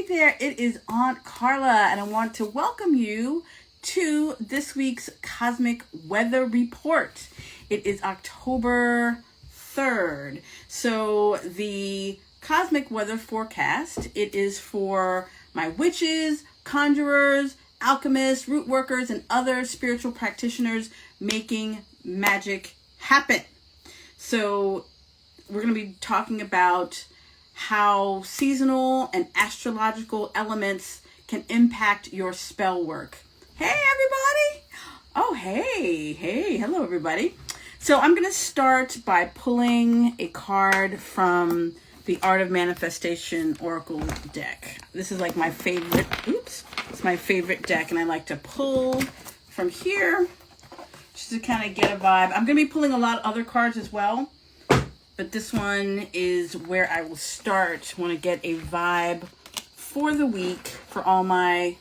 there, it is Aunt Carla, and I want to welcome you to this week's Cosmic Weather Report. It is October 3rd. So the Cosmic Weather Forecast, it is for my witches, conjurers, alchemists, root workers, and other spiritual practitioners making magic happen. So we're going to be talking about how seasonal and astrological elements can impact your spell work. Hey, everybody. Oh, hey. Hello, everybody. So I'm going to start by pulling a card from the Art of Manifestation Oracle deck. This is like my favorite. It's my favorite deck, and I like to pull from here just to kind of get a vibe. I'm going to be pulling a lot of other cards as well, but this one is where I will start. I want to get a vibe for the week for all my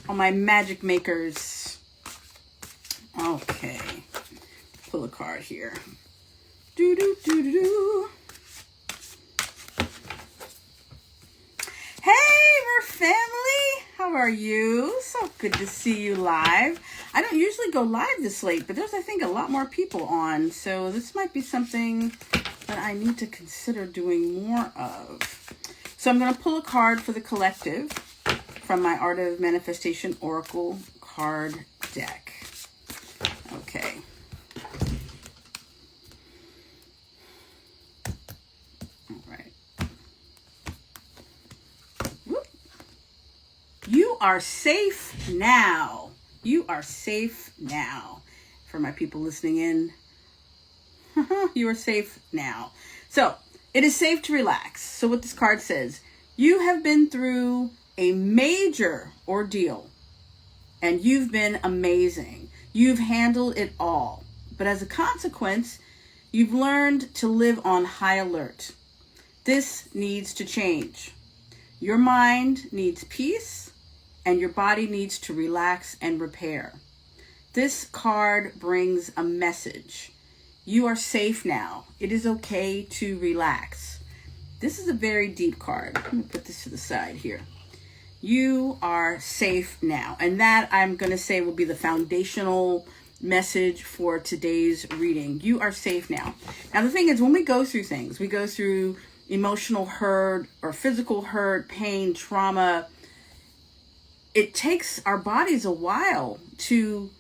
magic makers. Okay, pull a card here. Hey, we're family. How are you? So good to see you live. I don't usually go live this late, but there's, I think, a lot more people on. So this might be something that I need to consider doing more of. So I'm going to pull a card for the collective from my Art of Manifestation Oracle card deck. Okay. All right. Whoop. You are safe now. You are safe now. For my people listening in, you are safe now. So, it is safe to relax. So what this card says, you have been through a major ordeal, and you've been amazing. You've handled it all. But as a consequence, you've learned to live on high alert. This needs to change. Your mind needs peace, and your body needs to relax and repair. This card brings a message. You are safe now. It is okay to relax. This is a very deep card. Let me put this to the side here. You are safe now. And that, I'm going to say, will be the foundational message for today's reading. You are safe now. Now, the thing is, when we go through things, we go through emotional hurt or physical hurt, pain, trauma, it takes our bodies a while to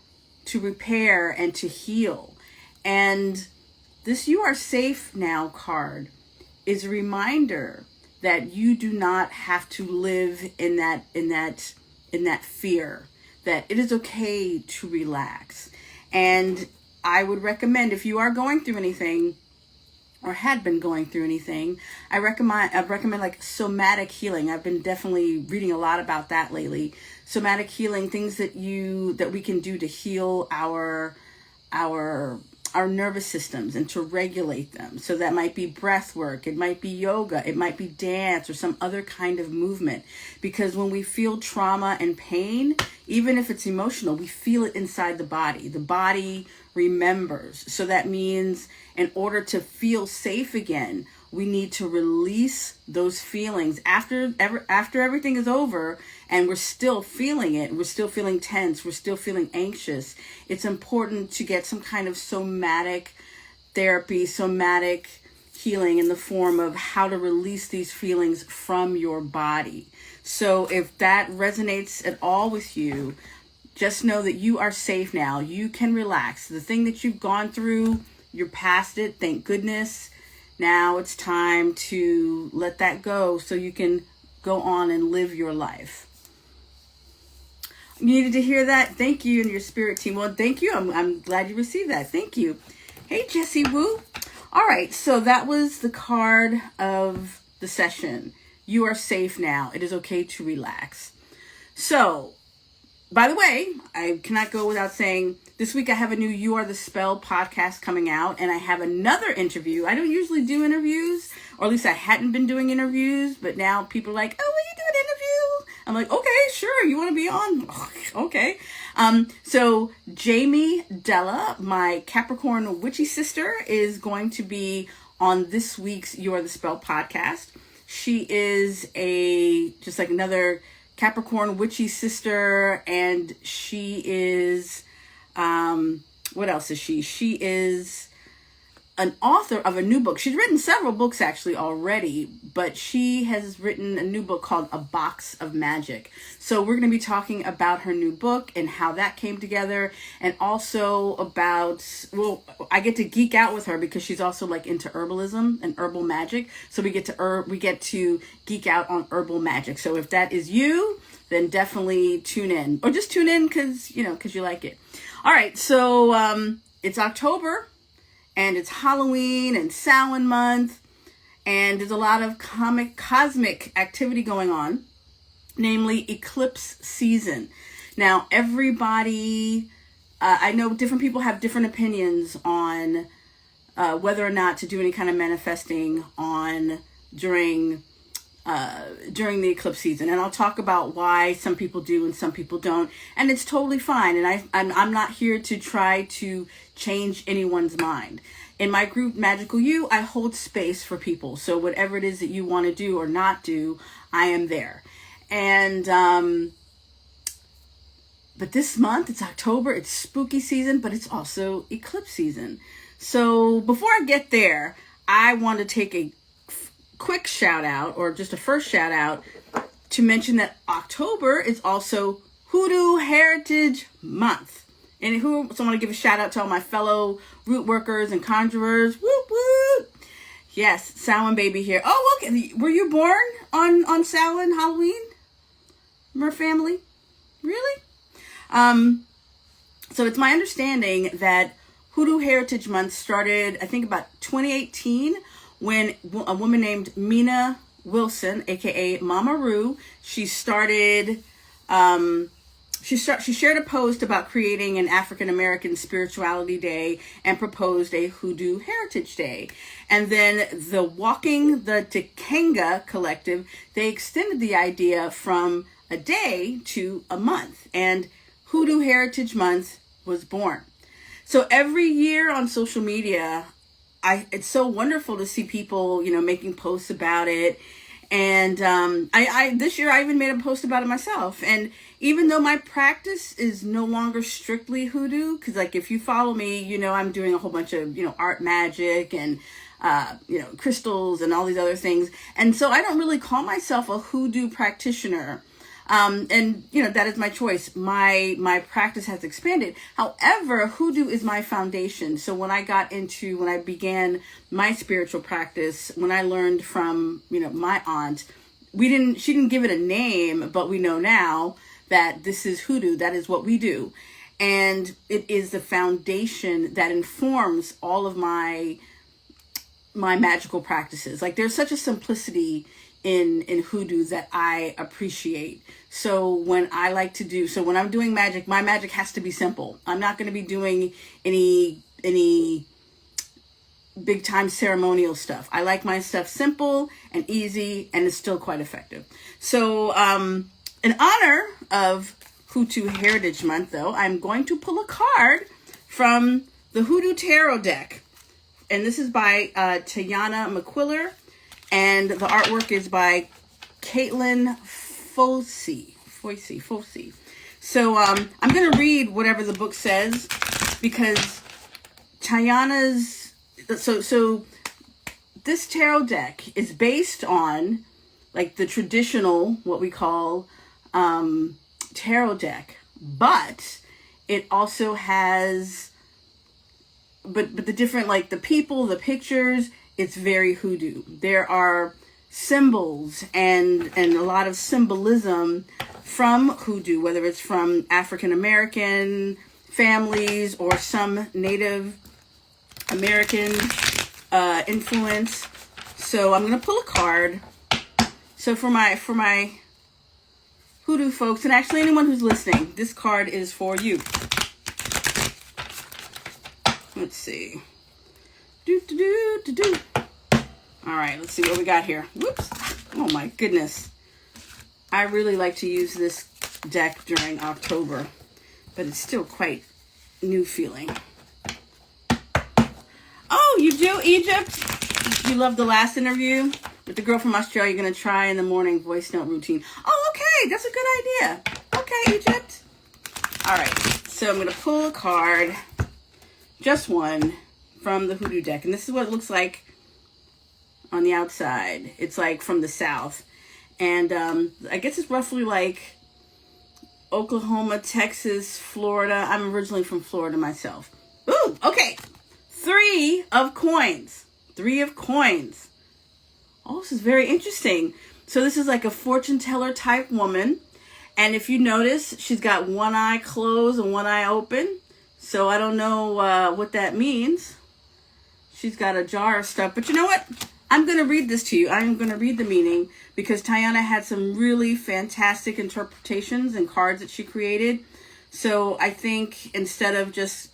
repair and to heal. And this "you are safe now" card is a reminder that you do not have to live in that fear, that it is okay to relax. And I would recommend, if you are going through anything or had been going through anything, I'd recommend like somatic healing. I've been definitely reading a lot about that lately. Somatic healing, things that we can do to heal our nervous systems and to regulate them. So that might be breath work, it might be yoga, it might be dance or some other kind of movement. Because when we feel trauma and pain, even if it's emotional, we feel it inside the body. The body remembers. So that means in order to feel safe again, we need to release those feelings after everything is over and we're still feeling it. We're still feeling tense. We're still feeling anxious. It's important to get some kind of somatic therapy, somatic healing in the form of how to release these feelings from your body. So if that resonates at all with you, just know that you are safe now. You can relax. The thing that you've gone through, you're past it. Thank goodness. Now it's time to let that go so you can go on and live your life. You needed to hear that? Thank you and your spirit team. Well, thank you. I'm glad you received that. Thank you. Hey, Jessie Woo. All right, so that was the card of the session. You are safe now. It is okay to relax. So, by the way, I cannot go without saying, this week I have a new You Are the Spell podcast coming out, and I have another interview. I don't usually do interviews, or at least I hadn't been doing interviews, but now people are like, oh, will you do an interview? I'm like, okay, sure, you want to be on? Okay. So Jamie Della, my Capricorn witchy sister, is going to be on this week's You Are the Spell podcast. She is just like another Capricorn witchy sister, and she is, what else is she? She is an author of a new book. She's written several books actually already, but she has written a new book called A Box of Magic. So we're going to be talking about her new book and how that came together, and also about, well, I get to geek out with her because she's also like into herbalism and herbal magic. So we get to geek out on herbal magic. So if that is you, then definitely tune in, or just tune in because you like it. All right. So, it's October, and it's Halloween and Samhain month, and there's a lot of cosmic activity going on, namely eclipse season. Now, everybody, I know different people have different opinions on whether or not to do any kind of manifesting during the eclipse season, and I'll talk about why some people do and some people don't, and it's totally fine. And I'm not here to try to change anyone's mind. In my group Magical You, I hold space for people, so whatever it is that you want to do or not do, I am there. And but this month, it's October, it's spooky season, but it's also eclipse season. So before I get there, I want to take a quick shout out, or just a first shout out, to mention that October is also Hoodoo Heritage Month. And so I want to give a shout out to all my fellow root workers and conjurers. Whoop whoop. Yes, Samhain baby here. Oh, okay. Were you born on Samhain, Halloween? Mer family? Really? So it's my understanding that Hoodoo Heritage Month started, I think, about 2018, when a woman named Mina Wilson, aka Mama Ru, she started, she shared a post about creating an African American spirituality day and proposed a Hoodoo Heritage Day. And then the Walking the Tekenga collective, they extended the idea from a day to a month, and Hoodoo Heritage Month was born. So every year on social media, it's so wonderful to see people, making posts about it. And this year I even made a post about it myself. And even though my practice is no longer strictly hoodoo, because like if you follow me, I'm doing a whole bunch of art magic and crystals and all these other things. And so I don't really call myself a hoodoo practitioner. And that is my choice. My practice has expanded. However, hoodoo is my foundation. So when I began my spiritual practice, when I learned from, my aunt, she didn't give it a name, but we know now that this is hoodoo. That is what we do. And it is the foundation that informs all of my magical practices. Like there's such a simplicity in hoodoo that I appreciate. So when I'm doing magic, my magic has to be simple. I'm not going to be doing any big time ceremonial stuff. I like my stuff simple and easy, and it's still quite effective. So in honor of Hoodoo Heritage Month, though, I'm going to pull a card from the Hoodoo Tarot deck. And this is by Tayana McQuiller. And the artwork is by Caitlin Fossey. So I'm going to read whatever the book says, because Tayana's... So this tarot deck is based on like the traditional, what we call tarot deck. But it also has... But the different, like the people, the pictures... It's very hoodoo. There are symbols and a lot of symbolism from hoodoo, whether it's from African American families or some Native American influence. So I'm gonna pull a card. So for my hoodoo folks, and actually anyone who's listening, this card is for you. Let's see. All right, let's see what we got here. Whoops. Oh my goodness. I really like to use this deck during October, but it's still quite new feeling. Oh, you do, Egypt? You loved the last interview? with the girl from Australia, you're going to try in the morning voice note routine. Oh, okay. That's a good idea. Okay, Egypt. All right. So I'm going to pull a card, just one, from the Hoodoo deck. And this is what it looks like on the outside. It's like from the south. And I guess it's roughly like Oklahoma, Texas, Florida. I'm originally from Florida myself. Ooh, okay. 3 of coins. 3 of coins. Oh, this is very interesting. So this is like a fortune teller type woman. And if you notice, she's got one eye closed and one eye open. So I don't know what that means. She's got a jar of stuff. But you know what? I'm going to read this to you. I'm going to read the meaning because Tiana had some really fantastic interpretations and cards that she created. So I think instead of just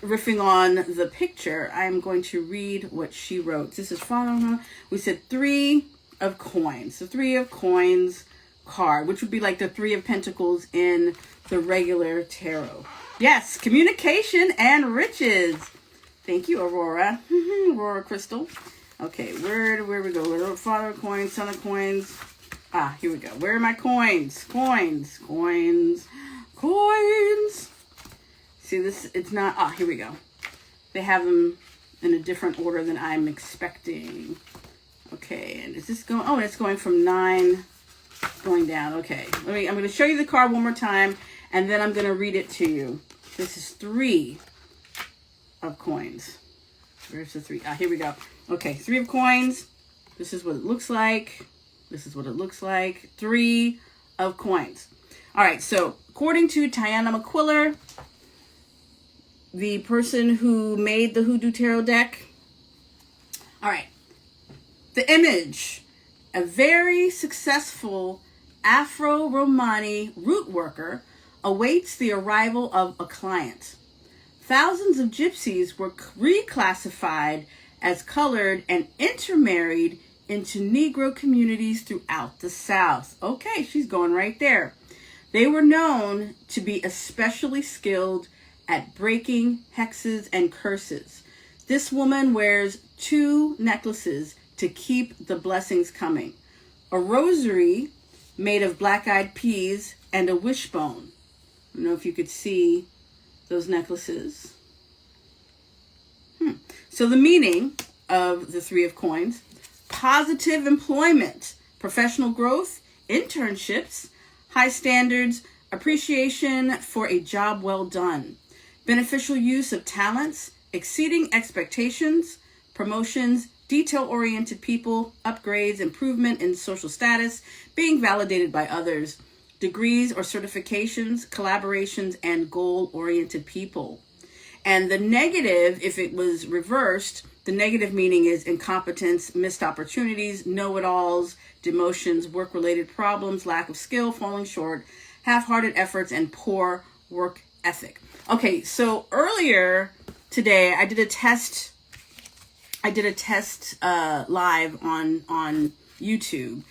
riffing on the picture, I'm going to read what she wrote. This is following. We said 3 of coins. The 3 of coins card, which would be like the 3 of pentacles in the regular tarot. Yes, communication and riches. Thank you, Aurora. Aurora Crystal. Okay, where we go? Little Father of coins, Son of coins. Ah, here we go. Where are my coins? Coins. See this, it's not, here we go. They have them in a different order than I'm expecting. Okay, and is this going, it's going from 9 going down. Okay, I'm going to show you the card one more time, and then I'm going to read it to you. This is 3 of coins. Where's the 3? Here we go. Okay, 3 of coins. This is what it looks like. 3 of coins. All right, so according to Tiana McQuiller, the person who made the Hoodoo Tarot deck, all right, the image, a very successful Afro-Romani root worker awaits the arrival of a client. Thousands of gypsies were reclassified as colored and intermarried into Negro communities throughout the South. Okay, she's going right there. They were known to be especially skilled at breaking hexes and curses. This woman wears 2 necklaces to keep the blessings coming. A rosary made of black-eyed peas and a wishbone. I don't know if you could see those necklaces. So the meaning of the 3 of coins: positive employment, professional growth, internships, high standards, appreciation for a job well done, beneficial use of talents, exceeding expectations, promotions, detail-oriented people, upgrades, improvement in social status, being validated by others, degrees or certifications, collaborations, and goal-oriented people. And the negative, if it was reversed, the negative meaning is incompetence, missed opportunities, know-it-alls, demotions, work-related problems, lack of skill, falling short, half-hearted efforts, and poor work ethic. Okay, so earlier today I did a test live on YouTube,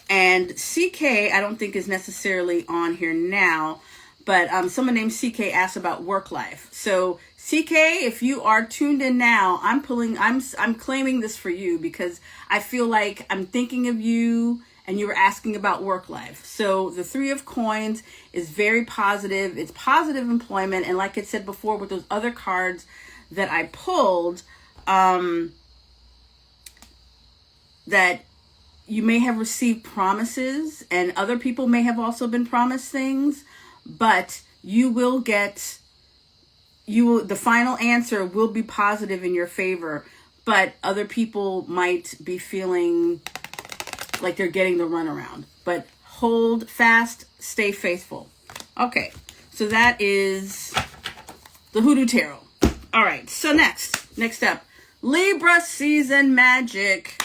and CK I don't think is necessarily on here now, but someone named CK asked about work life. So CK, if you are tuned in now, I'm claiming this for you because I feel like I'm thinking of you and you were asking about work life. So the 3 of coins is very positive. It's positive employment. And like I said before with those other cards that I pulled, that you may have received promises and other people may have also been promised things, but the final answer will be positive in your favor, but other people might be feeling like they're getting the runaround. But hold fast, stay faithful. Okay, so that is the Hoodoo Tarot. All right, so next up, Libra season magic.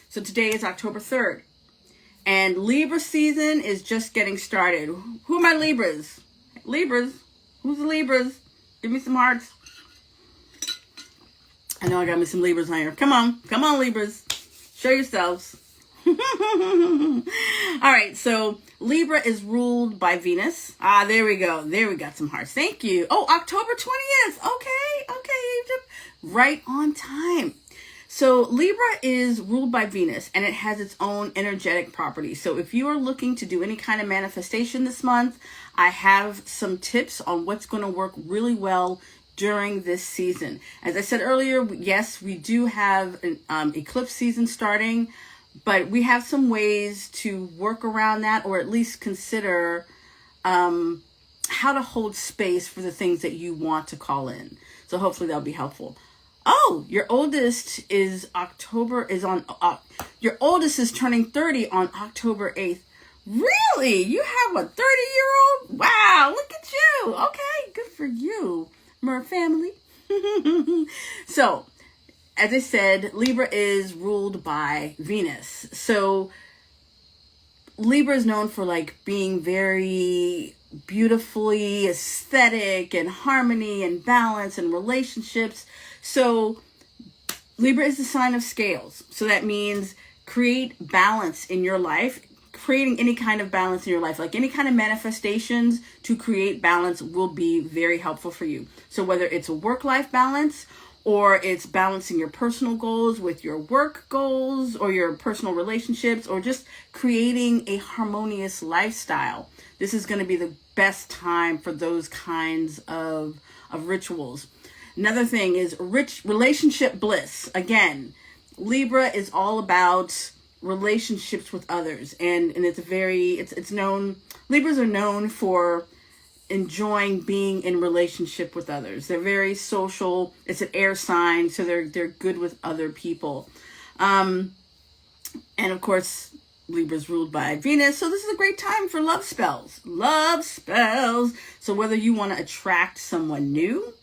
So today is October 3rd, and Libra season is just getting started. Who are my Libras? Libras? Who's the Libras? Give me some hearts. I know I got me some Libras on here. Come on, Libras. Show yourselves. All right, so Libra is ruled by Venus. There we go. There we got some hearts. Thank you. Oh, October 20th. Okay, Egypt. Right on time. So Libra is ruled by Venus, and it has its own energetic properties. So if you are looking to do any kind of manifestation this month, I have some tips on what's going to work really well during this season. As I said earlier, yes, we do have an eclipse season starting, but we have some ways to work around that, or at least consider how to hold space for the things that you want to call in. So hopefully that'll be helpful. Oh, your oldest is your oldest is turning 30 on October 8th. Really? You have a 30-year-old? Wow, look at you. Okay, good for you, Mer family. So, as I said, Libra is ruled by Venus. So, Libra is known for like being very beautifully aesthetic and harmony and balance and relationships. So Libra is the sign of scales. So that means create balance in your life, creating any kind of balance in your life, like any kind of manifestations to create balance will be very helpful for you. So whether it's a work-life balance, or it's balancing your personal goals with your work goals or your personal relationships, or just creating a harmonious lifestyle, this is going to be the best time for those kinds of rituals. Another thing is rich relationship bliss. Again, Libra is all about relationships with others, and it's known, Libras are known for enjoying being in relationship with others. They're very social. It's an air sign, so they're good with other people. And of course, Libra's ruled by Venus, so this is a great time for love spells. Love spells. So whether you want to attract someone new,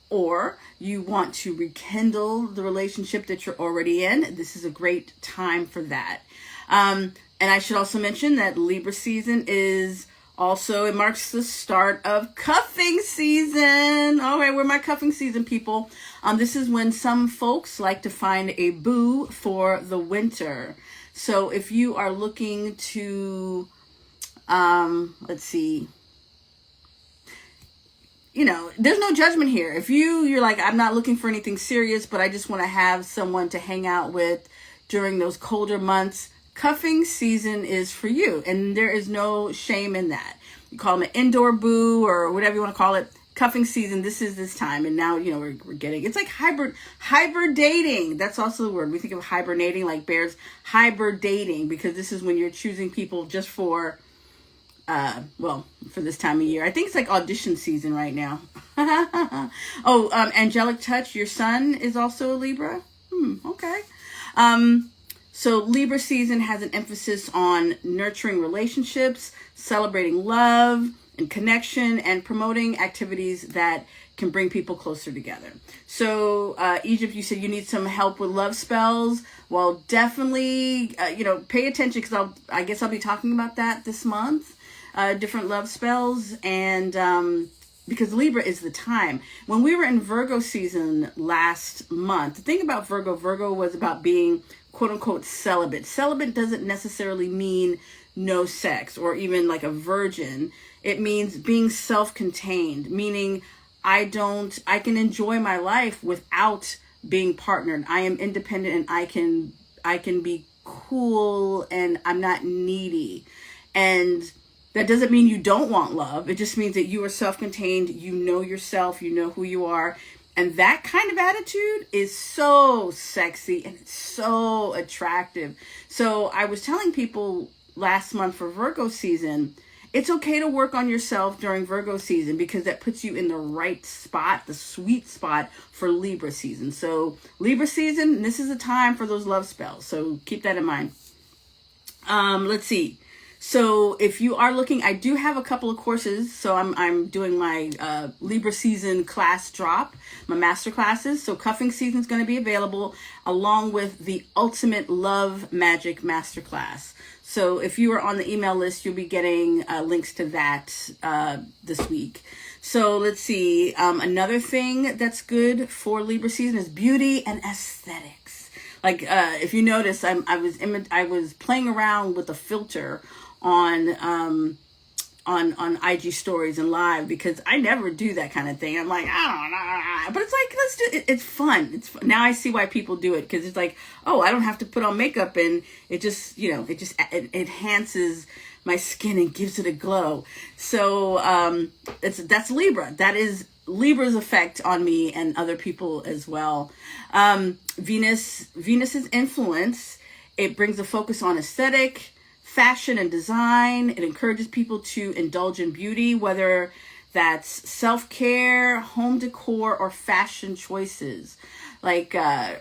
or you want to rekindle the relationship that you're already in, this is a great time for that. And I should also mention that Libra season is also, it marks the start of cuffing season. All right, we're my cuffing season, people. This is when some folks like to find a boo for the winter. So if you are looking to, let's see, there's no judgment here. If you're like, I'm not looking for anything serious, but I just want to have someone to hang out with during those colder months, cuffing season is for you. And there is no shame in that. You call them an indoor boo or whatever you want to call it. Cuffing season, this is this time. And now, we're getting, it's like hibernating. That's also the word. We think of hibernating like bears, hibernating, because this is when you're choosing people just for, for this time of year. I think it's like audition season right now. Angelic Touch, your son is also a Libra. Okay. So Libra season has an emphasis on nurturing relationships, celebrating love and connection, and promoting activities that can bring people closer together. So Egypt, you said you need some help with love spells. Well, definitely, pay attention, because I guess I'll be talking about that this month. Different love spells, and because Libra is the time. When we were in Virgo season last month, the thing about Virgo was about being quote unquote celibate. Celibate doesn't necessarily mean no sex or even like a virgin. It means being self-contained, meaning I can enjoy my life without being partnered. I am independent, and I can be cool, and I'm not needy. And that doesn't mean you don't want love. It just means that you are self-contained. You know yourself. You know who you are. And that kind of attitude is so sexy, and it's so attractive. So I was telling people last month for Virgo season, it's okay to work on yourself during Virgo season, because that puts you in the right spot, the sweet spot for Libra season. So Libra season, this is a time for those love spells. So keep that in mind. Let's see. So if you are looking, I do have a couple of courses. So I'm doing my Libra season class drop, my master classes. So cuffing season is going to be available along with the Ultimate Love Magic Masterclass. So if you are on the email list, you'll be getting links to that this week. So let's see. Another thing that's good for Libra season is beauty and aesthetics. Like if you notice, I was playing around with a filter on on IG stories and live, because I never do that kind of thing. I'm like, I don't know, but it's like, let's do it. It's fun. It's fun. Now I see why people do it, because it's like, oh, I don't have to put on makeup, and it just, it enhances my skin and gives it a glow. So that's Libra. That is Libra's effect on me and other people as well. Venus's influence, it brings a focus on aesthetic, fashion, and design. It encourages people to indulge in beauty, whether that's self-care, home decor, or fashion choices. Like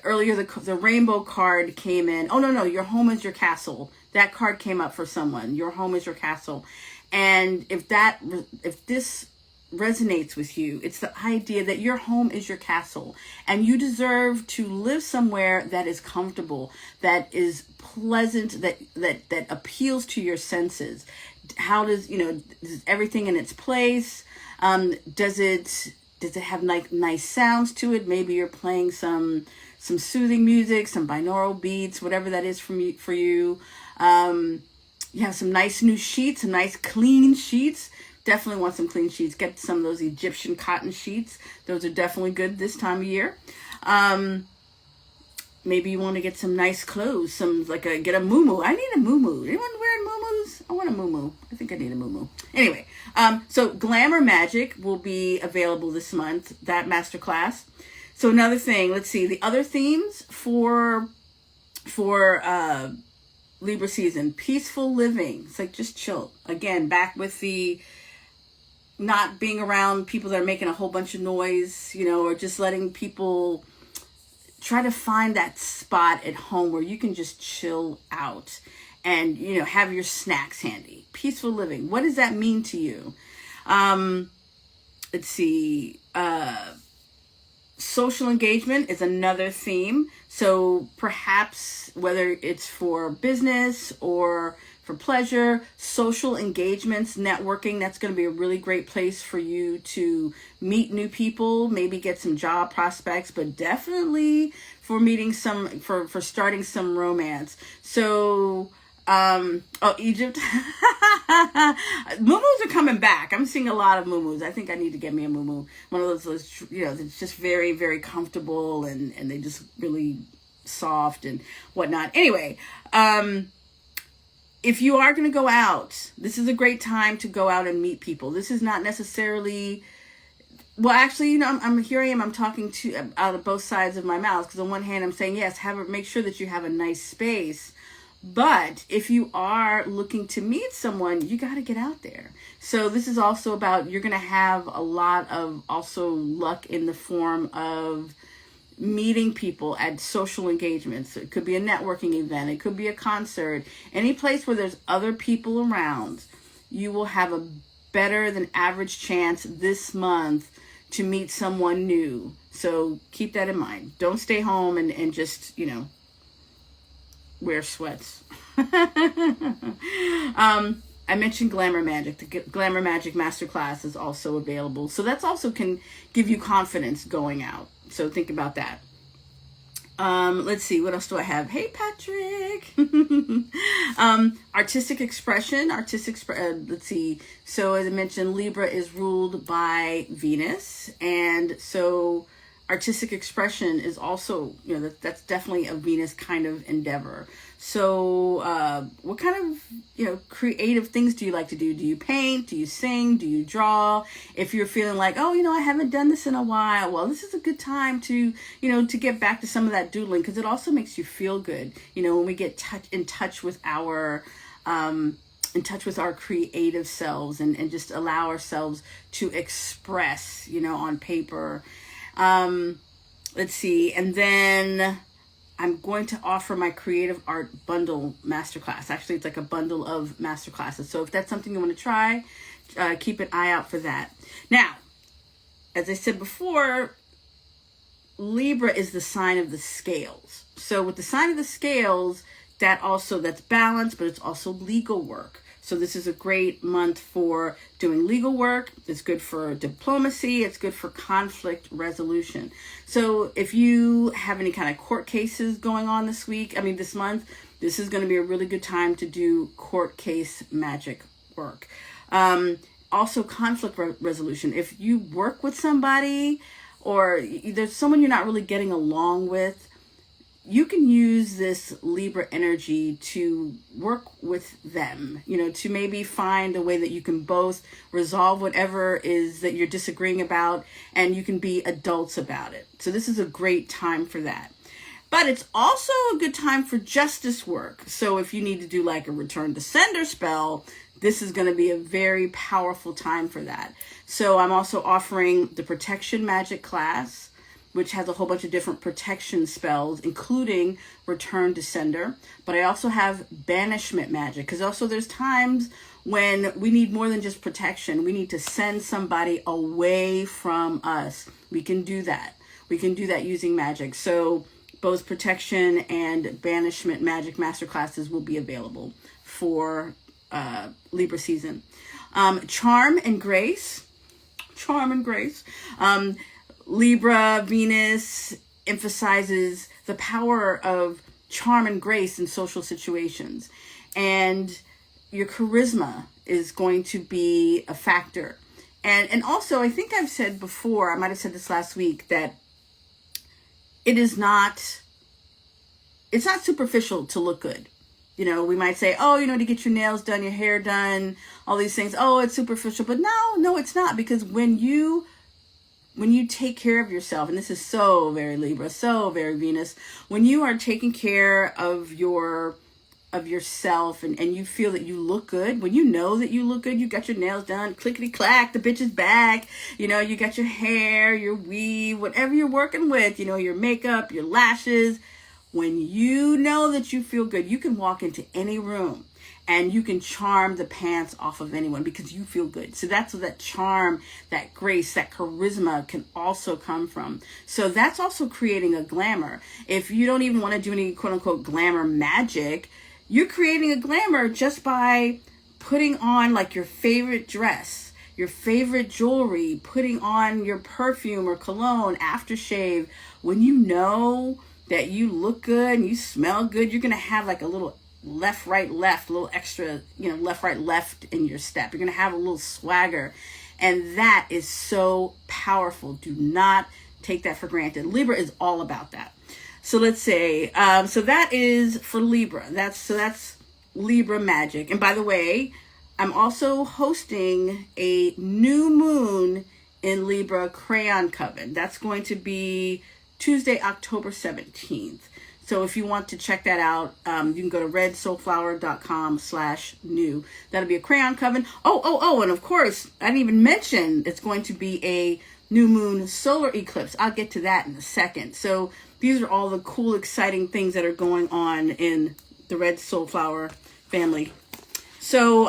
earlier, the rainbow card came in. Oh, no, your home is your castle. That card came up for someone. Your home is your castle. And if this resonates with you, it's the idea that your home is your castle, and you deserve to live somewhere that is comfortable, that is pleasant, that appeals to your senses. How does, is everything in its place? Does it have nice sounds to it? Maybe you're playing some soothing music, some binaural beats, whatever that is for you. You have some nice new sheets, some nice clean sheets. Definitely want some clean sheets. Get some of those Egyptian cotton sheets. Those are definitely good this time of year. Maybe you want to get some nice clothes. Get a muumuu. I need a muumuu. Anyone wearing muumuus? I want a muumuu. I think I need a muumuu. Anyway, so Glamour Magic will be available this month, that masterclass. So another thing, let's see, the other themes for Libra season: peaceful living. It's like just chill. Again, back with the not being around people that are making a whole bunch of noise, or just letting people try to find that spot at home where you can just chill out and, have your snacks handy. Peaceful living. What does that mean to you? Let's see. Social engagement is another theme. So perhaps whether it's for business or for pleasure, social engagements, networking, that's going to be a really great place for you to meet new people, maybe get some job prospects, but definitely for for starting some romance. So, Egypt. Muumuus are coming back. I'm seeing a lot of muumuus. I think I need to get me a muumuu. One of those, it's just very, very comfortable, and they just really soft and whatnot. Anyway, if you are going to go out, this is a great time to go out and meet people. This is not necessarily, well, actually, I'm talking out of both sides of my mouth, because on one hand, I'm saying, yes, make sure that you have a nice space. But if you are looking to meet someone, you got to get out there. So this is also about, you're going to have a lot of also luck in the form of meeting people at social engagements. It could be a networking event. It could be a concert. Any place where there's other people around, you will have a better than average chance this month to meet someone new. So keep that in mind. Don't stay home and just, wear sweats. I mentioned Glamour Magic. The Glamour Magic Masterclass is also available. So that's also can give you confidence going out. So think about that. Let's see, what else do I have? Hey, Patrick. Artistic expression. Let's see. So as I mentioned, Libra is ruled by Venus. And so artistic expression is also, that's definitely a Venus kind of endeavor. So what kind of, creative things do you like to do? Do you paint? Do you sing? Do you draw? If you're feeling like, oh, I haven't done this in a while, well, this is a good time to, to get back to some of that doodling, because it also makes you feel good. When we get in touch with our creative selves and just allow ourselves to express, on paper. Let's see. And then I'm going to offer my creative art bundle masterclass. Actually, it's like a bundle of masterclasses. So if that's something you want to try, keep an eye out for that. Now, as I said before, Libra is the sign of the scales. So with the sign of the scales, that's balance, but it's also legal work. So this is a great month for doing legal work. It's good for diplomacy. It's good for conflict resolution. So if you have any kind of court cases going on this month, this is going to be a really good time to do court case magic work. Also conflict resolution. If you work with somebody or there's someone you're not really getting along with, you can use this Libra energy to work with them, to maybe find a way that you can both resolve whatever is that you're disagreeing about, and you can be adults about it. So this is a great time for that. But it's also a good time for justice work. So if you need to do like a return to sender spell, this is going to be a very powerful time for that. So I'm also offering the protection magic class, which has a whole bunch of different protection spells, including return to sender. But I also have banishment magic, because also there's times when we need more than just protection. We need to send somebody away from us. We can do that. We can do that using magic. So both protection and banishment magic masterclasses will be available for Libra season. Charm and grace. Libra, Venus emphasizes the power of charm and grace in social situations. And your charisma is going to be a factor. And also, I think I've said before, I might have said this last week, that it's not superficial to look good. We might say, to get your nails done, your hair done, all these things. Oh, it's superficial. But no, it's not. Because when you take care of yourself, and this is so very Libra, so very Venus, when you are taking care of yourself and you feel that you look good, when you know that you look good, you got your nails done, clickety clack, the bitch is back, you got your hair, your weave, whatever you're working with, your makeup, your lashes. When you know that you feel good, you can walk into any room and you can charm the pants off of anyone because you feel good. So that's where that charm, that grace, that charisma can also come from. So that's also creating a glamour. If you don't even want to do any quote unquote glamour magic, you're creating a glamour just by putting on like your favorite dress, your favorite jewelry, putting on your perfume or cologne, aftershave. When you know that you look good and you smell good, you're going to have like a little left, right, left, a little extra, left, right, left in your step. You're going to have a little swagger. And that is so powerful. Do not take that for granted. Libra is all about that. So let's say, so that is for Libra. That's Libra magic. And by the way, I'm also hosting a new moon in Libra crayon coven. That's going to be Tuesday, October 17th. So if you want to check that out, you can go to redsoulflower.com/new. That'll be a crayon coven. Oh, and of course, I didn't even mention it's going to be a new moon solar eclipse. I'll get to that in a second. So these are all the cool, exciting things that are going on in the Red Soulflower family. So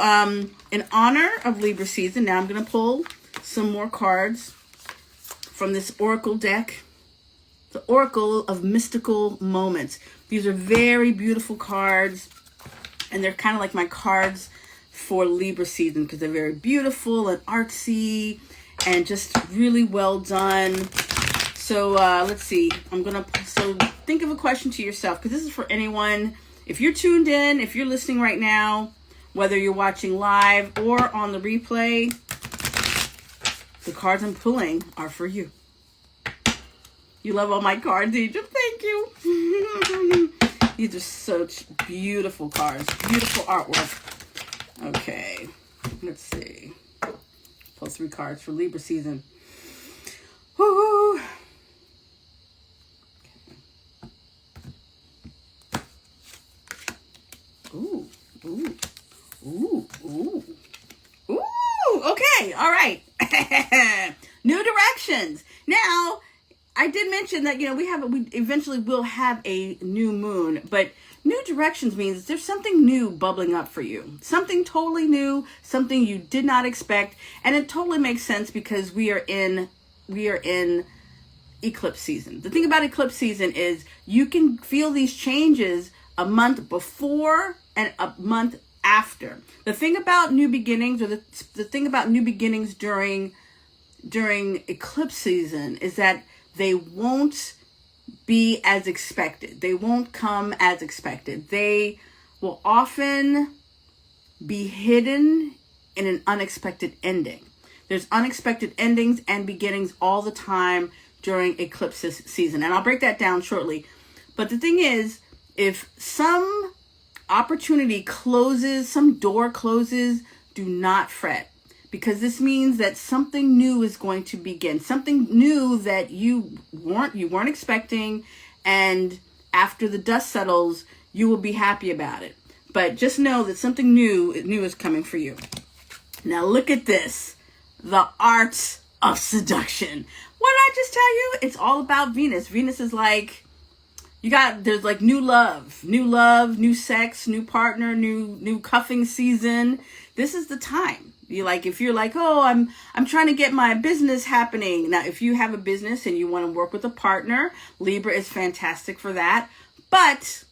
in honor of Libra season, now I'm going to pull some more cards from this Oracle deck. The Oracle of Mystical Moments. These are very beautiful cards, and they're kind of like my cards for Libra season because they're very beautiful and artsy and just really well done. So let's see. So think of a question to yourself, because this is for anyone. If you're tuned in, if you're listening right now, whether you're watching live or on the replay, the cards I'm pulling are for you. You love all my cards, Egypt. Thank you. These are such beautiful cards. Beautiful artwork. Okay. Let's see. Pull 3 cards for Libra season. Woo! Ooh. Okay. All right. New directions. Now, I did mention that, we eventually will have a new moon, but new directions means there's something new bubbling up for you. Something totally new, something you did not expect. And it totally makes sense because we are in eclipse season. The thing about eclipse season is you can feel these changes a month before and a month after. The thing about new beginnings, or the thing about new beginnings during eclipse season, is that they won't be as expected. They won't come as expected. They will often be hidden in an unexpected ending. There's unexpected endings and beginnings all the time during eclipse season. And I'll break that down shortly. But the thing is, if some opportunity closes, some door closes, do not fret. Because this means that something new is going to begin. Something new that you weren't expecting. And after the dust settles, you will be happy about it. But just know that something new is coming for you. Now look at this. The art of seduction. What did I just tell you? It's all about Venus. Venus is like, there's like new love, new sex, new partner, new cuffing season. This is the time. If you're like, oh, I'm trying to get my business happening. Now, if you have a business and you want to work with a partner, Libra is fantastic for that. But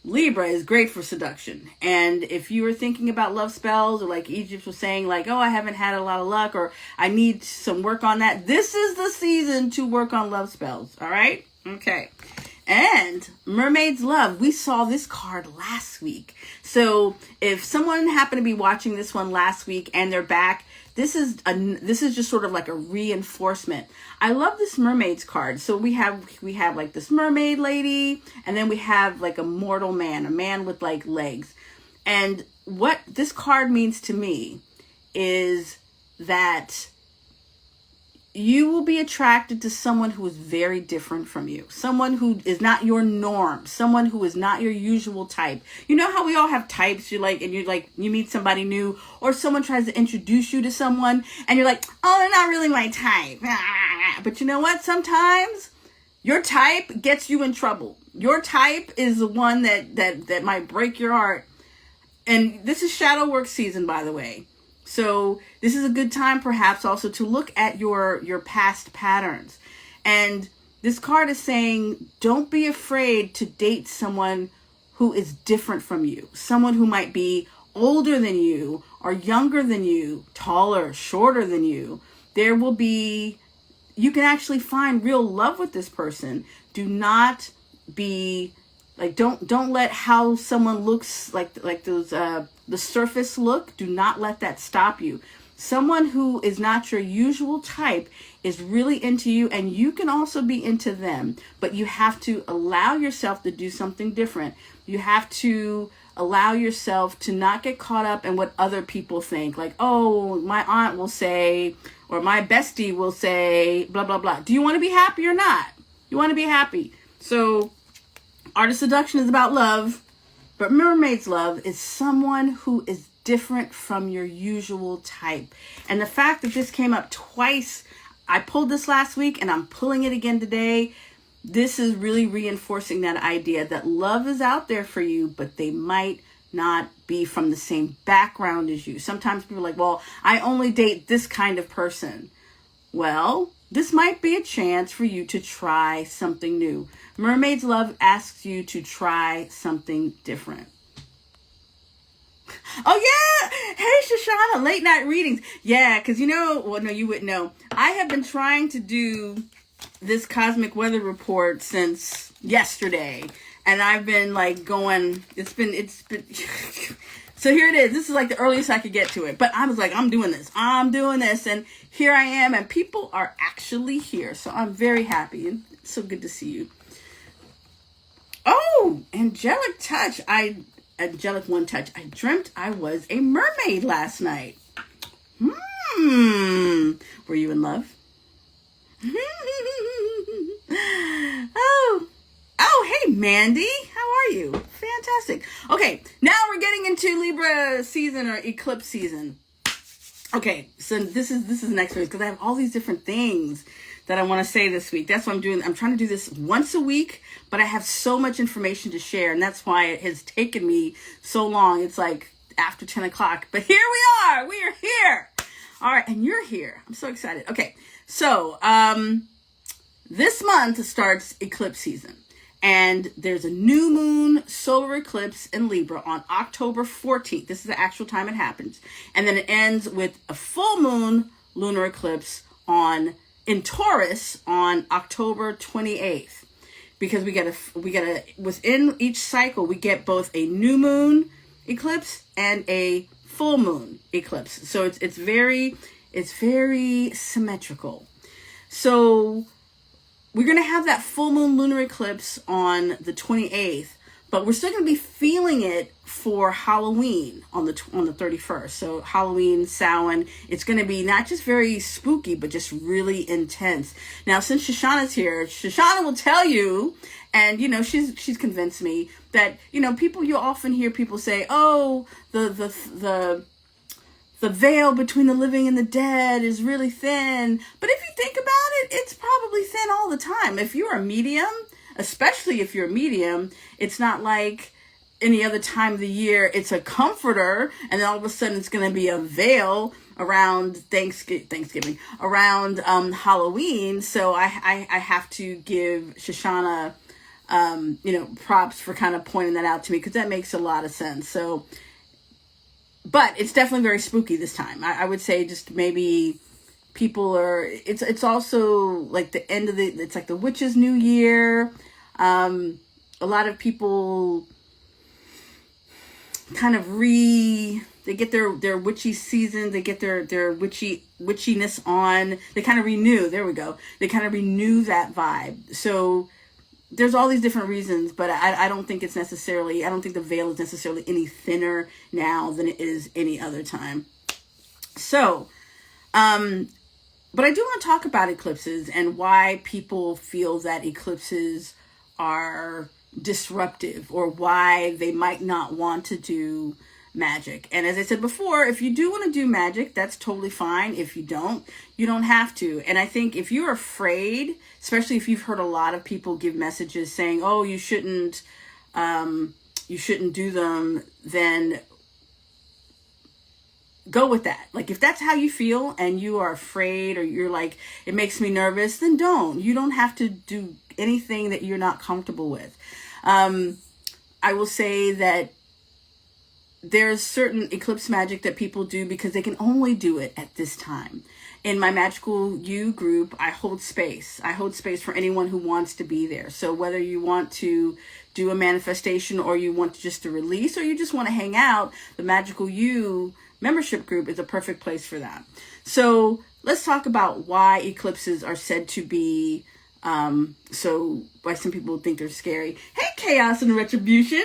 Libra is great for seduction. And if you are thinking about love spells, or like Egypt was saying, like, oh, I haven't had a lot of luck, or I need some work on that, this is the season to work on love spells. All right? Okay. And Mermaid's Love, we saw this card last week. So if someone happened to be watching this one last week and they're back, this is just sort of like a reinforcement. I love this Mermaids card. So we have like this mermaid lady, and then we have like a mortal man, a man with like legs. And what this card means to me is that you will be attracted to someone who is very different from you. Someone who is not your norm. Someone who is not your usual type. You know how we all have types? You meet somebody new, or someone tries to introduce you to someone and you're like, oh, they're not really my type. But you know what? Sometimes your type gets you in trouble. Your type is the one that might break your heart. And this is shadow work season, by the way. So this is a good time perhaps also to look at your past patterns. And this card is saying, don't be afraid to date someone who is different from you. Someone who might be older than you, or younger than you, taller, shorter than you. You can actually find real love with this person. Do not be like, don't let how someone looks like those the surface look. Do not let that stop you. Someone who is not your usual type is really into you, and you can also be into them. But you have to allow yourself to do something different. You have to allow yourself to not get caught up in what other people think. Like, oh, my aunt will say, or my bestie will say, blah, blah, blah. Do you want to be happy or not? You want to be happy. So Art of Seduction is about love, but Mermaid's Love is someone who is different from your usual type. And the fact that this came up twice, I pulled this last week and I'm pulling it again today. This is really reinforcing that idea that love is out there for you, but they might not be from the same background as you. Sometimes people are like, well, I only date this kind of person. Well, this might be a chance for you to try something new. Mermaid's Love asks you to try something different. Oh, yeah. Hey, Shoshana, late night readings. Yeah, because no, you wouldn't know. I have been trying to do this cosmic weather report since yesterday. And I've been like going, it's been, so here it is. This is like the earliest I could get to it. But I was like, I'm doing this. And here I am. And people are actually here. So I'm very happy. And it's so good to see you. Oh, angelic touch. Angelic one touch. I dreamt I was a mermaid last night. Were you in love? Oh, hey, Mandy. How are you? Fantastic. Okay, now we're getting into Libra season or eclipse season. Okay, so this is the next week because I have all these different things that I want to say this week. That's what I'm doing. I'm trying to do this once a week, but I have so much information to share, and that's why it has taken me so long. It's like after 10 o'clock, but here we are. We are here. All right, and you're here. I'm so excited. Okay, so this month starts eclipse season, and there's a new moon solar eclipse in Libra on October 14th. This is the actual time it happens. And then it ends with a full moon lunar eclipse in Taurus on October 28th. Because we get within each cycle, we get both a new moon eclipse and a full moon eclipse. So it's very symmetrical. So we're going to have that full moon lunar eclipse on the 28th, but we're still going to be feeling it for Halloween on the 31st. So Halloween, Samhain, it's going to be not just very spooky, but just really intense. Now, since Shoshana's here, Shoshana will tell you, and you know, she's convinced me that, you know, you often hear people say, oh, the veil between the living and the dead is really thin. But if you think about it, it's probably thin all the time. If you're a medium, especially if you're a medium, it's not like any other time of the year. It's a comforter, and then all of a sudden it's going to be a veil around Thanksgiving, around Halloween. So I have to give Shoshana, props for kind of pointing that out to me, because that makes a lot of sense. So, but it's definitely very spooky this time. I would say just maybe people are, it's also like the end of it's like the witch's new year. A lot of people kind of they get their witchy season, they get their witchiness on, they kind of renew, there we go. They kind of renew that vibe. So there's all these different reasons, but I don't think I don't think the veil is necessarily any thinner now than it is any other time. So, but I do want to talk about eclipses and why people feel that eclipses are disruptive, or why they might not want to do magic. And as I said before, if you do want to do magic, that's totally fine. If you don't, you don't have to. And I think if you're afraid, especially if you've heard a lot of people give messages saying, oh, you shouldn't do them, then go with that. Like, if that's how you feel and you are afraid, or you're like, it makes me nervous, then don't. You don't have to do anything that you're not comfortable with. I will say that there's certain eclipse magic that people do because they can only do it at this time. In my Magical You group, I hold space. I hold space for anyone who wants to be there. So whether you want to do a manifestation, or you want just to release, or you just want to hang out, the Magical You membership group is a perfect place for that. So let's talk about why eclipses are said to be, so why some people think they're scary. Hey, Chaos and Retribution.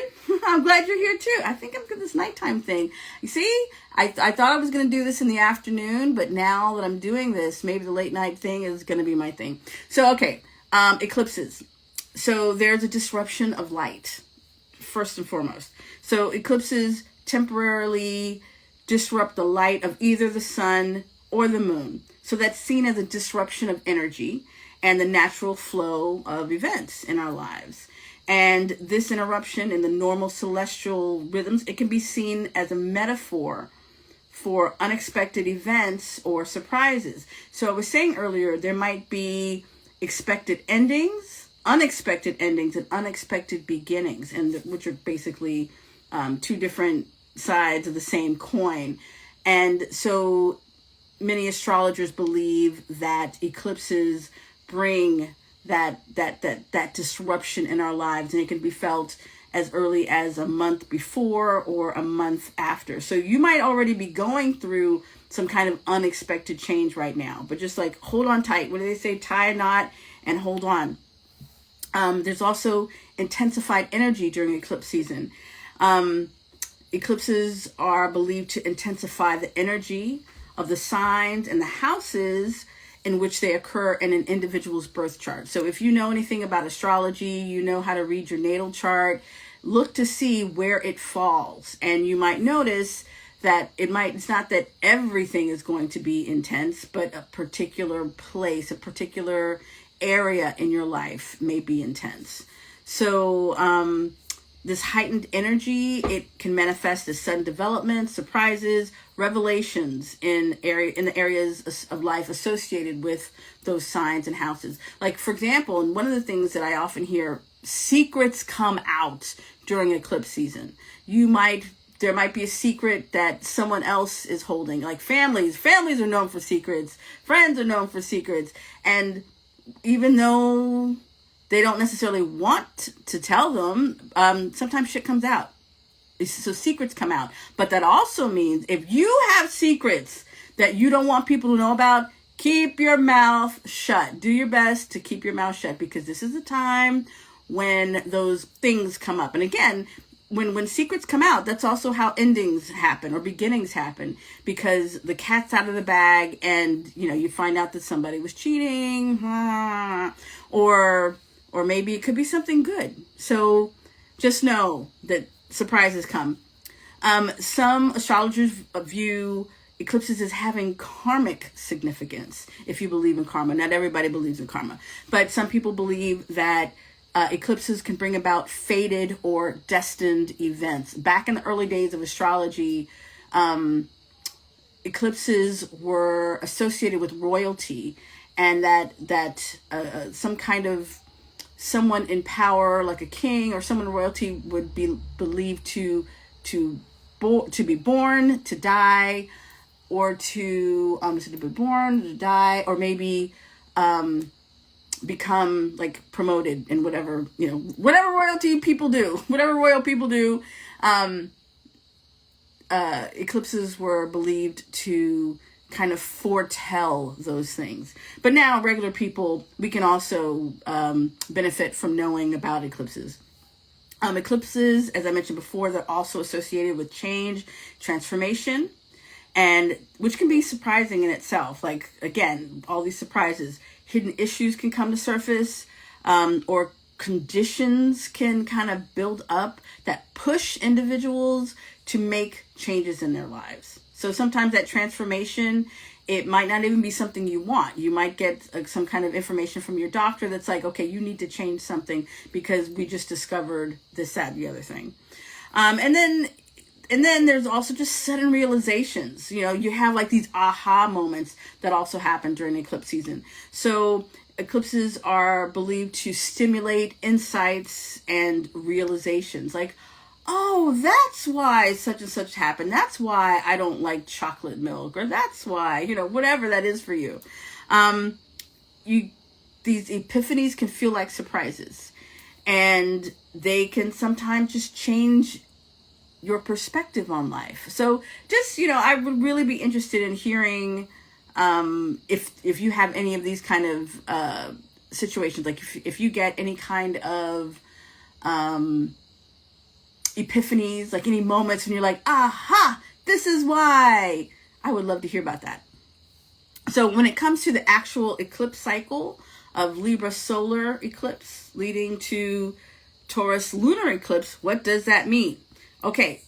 I'm glad you're here too. I think I'm good this nighttime thing. You see, I thought I was going to do this in the afternoon, but now that I'm doing this, maybe the late night thing is going to be my thing. So, okay, eclipses. So there's a disruption of light, first and foremost. So eclipses temporarily disrupt the light of either the sun or the moon. So that's seen as a disruption of energy and the natural flow of events in our lives. And this interruption in the normal celestial rhythms, it can be seen as a metaphor for unexpected events or surprises. So I was saying earlier, there might be expected endings, unexpected endings, and unexpected beginnings, and which are basically two different sides of the same coin. And so many astrologers believe that eclipses bring that disruption in our lives, and it can be felt as early as a month before or a month after. So you might already be going through some kind of unexpected change right now, but just like hold on tight. What do they say? Tie a knot and hold on. There's also intensified energy during eclipse season. Eclipses are believed to intensify the energy of the signs and the houses in which they occur in an individual's birth chart. So if you know anything about astrology, you know how to read your natal chart, look to see where it falls. And you might notice that it's not that everything is going to be intense, but a particular place, a particular area in your life may be intense. So this heightened energy, it can manifest as sudden developments, surprises, revelations in the areas of life associated with those signs and houses. Like, for example, and one of the things that I often hear, secrets come out during eclipse season. There might be a secret that someone else is holding. Like families are known for secrets, friends are known for secrets, and even though they don't necessarily want to tell them, sometimes shit comes out. So secrets come out. But that also means if you have secrets that you don't want people to know about, keep your mouth shut. Do your best to keep your mouth shut, because this is the time when those things come up. And again, when secrets come out, that's also how endings happen or beginnings happen, because the cat's out of the bag and, you find out that somebody was cheating, or maybe it could be something good. So just know that surprises come. Some astrologers view eclipses as having karmic significance, if you believe in karma. Not everybody believes in karma, but some people believe that eclipses can bring about fated or destined events. Back in the early days of astrology, eclipses were associated with royalty, and that some kind of someone in power, like a king or someone in royalty, would be believed to be born, to die, or to be born, to die, or maybe become like promoted in whatever royalty people do, whatever royal people do. Eclipses were believed to kind of foretell those things. But now regular people, we can also benefit from knowing about eclipses. Eclipses, as I mentioned before, they're also associated with change, transformation, and which can be surprising in itself. Like, again, all these surprises, hidden issues can come to surface, or conditions can kind of build up that push individuals to make changes in their lives. So sometimes that transformation, it might not even be something you want. You might get some kind of information from your doctor that's like, okay, you need to change something because we just discovered this, that, the other thing. And then there's also just sudden realizations. You have like these aha moments that also happen during the eclipse season. So eclipses are believed to stimulate insights and realizations. Like, oh, that's why such and such happened. That's why I don't like chocolate milk, or that's why, whatever that is for you. These epiphanies can feel like surprises, and they can sometimes just change your perspective on life. So just, I would really be interested in hearing if you have any of these kind of situations, like if you get any kind of epiphanies, like any moments when you're like, aha, this is why. I would love to hear about that. So when it comes to the actual eclipse cycle of Libra solar eclipse leading to Taurus lunar eclipse, what does that mean? Okay,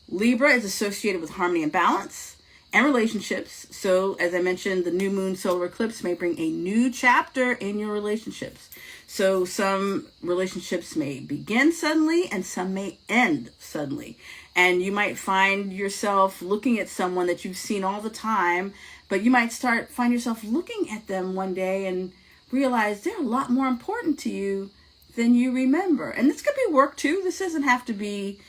Libra is associated with harmony and balance and relationships. So as I mentioned, the new moon solar eclipse may bring a new chapter in your relationships. So some relationships may begin suddenly and some may end suddenly. And you might find yourself looking at someone that you've seen all the time, but you might find yourself looking at them one day and realize they're a lot more important to you than you remember. And this could be work too. This doesn't have to be,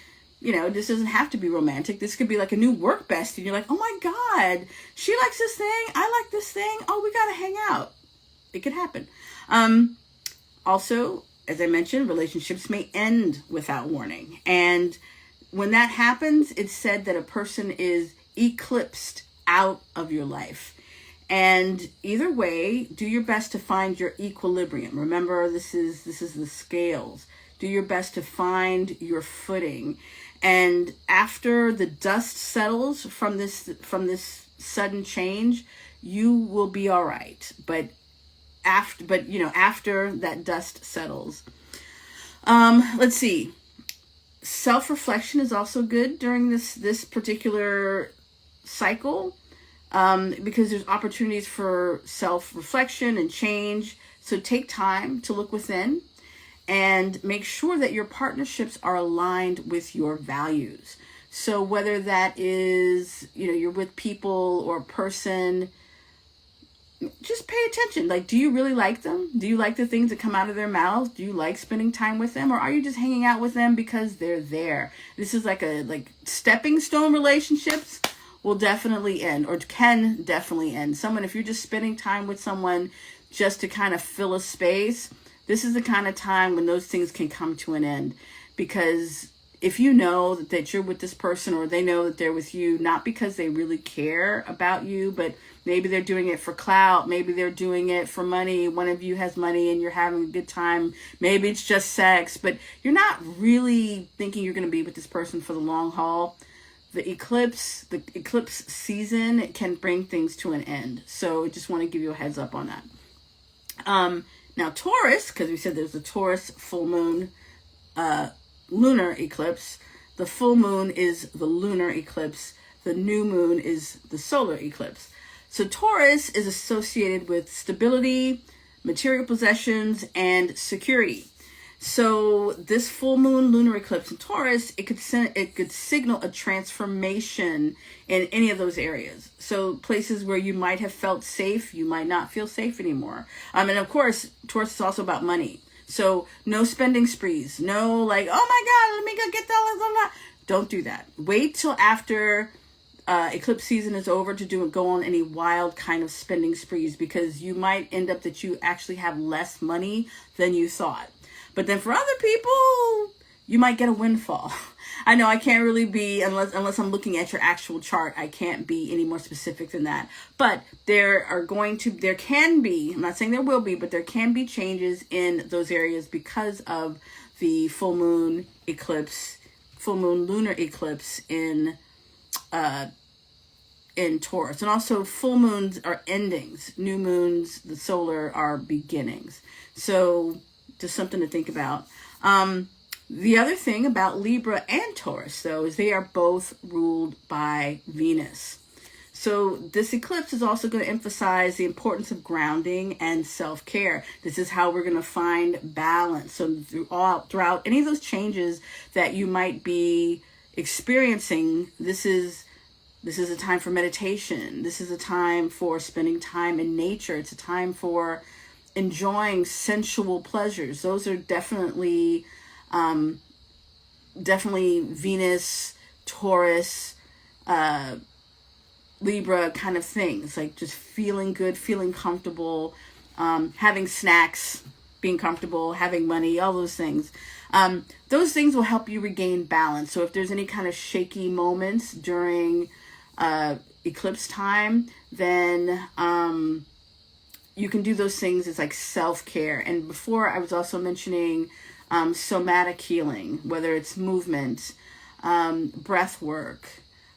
this doesn't have to be romantic. This could be like a new work bestie. And you're like, oh my God, she likes this thing. I like this thing. Oh, we got to hang out. It could happen. Also, as I mentioned, relationships may end without warning. And when that happens, it's said that a person is eclipsed out of your life. And either way, do your best to find your equilibrium. Remember, this is the scales. Do your best to find your footing. And after the dust settles from this sudden change, you will be all right. But after that dust settles, let's see. Self-reflection is also good during this particular cycle, because there's opportunities for self-reflection and change. So take time to look within and make sure that your partnerships are aligned with your values. So whether that is, you're with people or a person, just pay attention. Like, do you really like them? Do you like the things that come out of their mouths? Do you like spending time with them? Or are you just hanging out with them because they're there? This is like stepping stone relationships will definitely end, or can definitely end. If you're just spending time with someone just to kind of fill a space, this is the kind of time when those things can come to an end, because if you know that you're with this person, or they know that they're with you, not because they really care about you, but maybe they're doing it for clout. Maybe they're doing it for money. One of you has money and you're having a good time. Maybe it's just sex, but you're not really thinking you're going to be with this person for the long haul. The eclipse season can bring things to an end. So I just want to give you a heads up on that. Now Taurus, because we said there's a Taurus full moon, lunar eclipse. The full moon is the lunar eclipse. The new moon is the solar eclipse. So Taurus is associated with stability, material possessions, and security. So this full moon lunar eclipse in Taurus, it could signal a transformation in any of those areas. So places where you might have felt safe, you might not feel safe anymore. And of course, Taurus is also about money. So no spending sprees, no like, oh my God, let me go get that. Don't do that. Wait till after eclipse season is over to go on any wild kind of spending sprees, because you might end up that you actually have less money than you thought. But then for other people, you might get a windfall. I know I can't really be, unless I'm looking at your actual chart, I can't be any more specific than that. But there can be, I'm not saying there will be, but there can be changes in those areas because of the full moon lunar eclipse in Taurus. And also full moons are endings. New moons, the solar, are beginnings. So just something to think about. The other thing about Libra and Taurus, though, is they are both ruled by Venus. So this eclipse is also going to emphasize the importance of grounding and self-care. This is how we're going to find balance. So throughout any of those changes that you might be experiencing, this is a time for meditation. This is a time for spending time in nature. It's a time for enjoying sensual pleasures. Those are definitely Venus, Taurus, Libra kind of things, like just feeling good, feeling comfortable, having snacks, being comfortable, having money, all those things. Those things will help you regain balance. So if there's any kind of shaky moments during eclipse time, then you can do those things as like self-care. And before, I was also mentioning somatic healing, whether it's movement, breath work,